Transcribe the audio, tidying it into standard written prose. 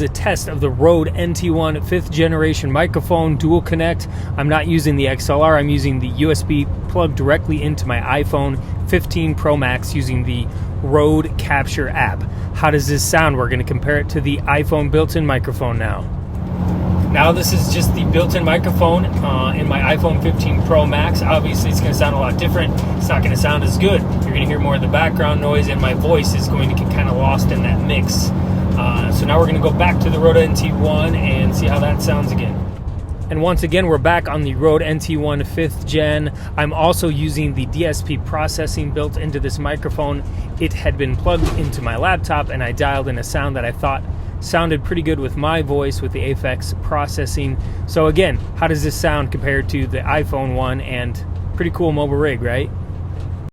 A test of the Rode NT1 5th generation microphone dual connect. I'm not using the XLR, I'm using the USB plug directly into my iPhone 15 Pro Max using the Rode Capture app. How does this sound? We're going to compare it to the iPhone built-in microphone now. Now this is just the built-in microphone in my iPhone 15 Pro Max. Obviously it's going to sound a lot different. It's not going to sound as good. You're going to hear more of the background noise and my voice is going to get kind of lost in that mix. So now we're going to go back to the Rode NT1 and see how that sounds again. And once again, we're back on the Rode NT1 5th gen. I'm also using the DSP processing built into this microphone. It had been plugged into my laptop and I dialed in a sound that I thought sounded pretty good with my voice with the Aphex processing. So again, how does this sound compared to the iPhone one? And pretty cool mobile rig, right?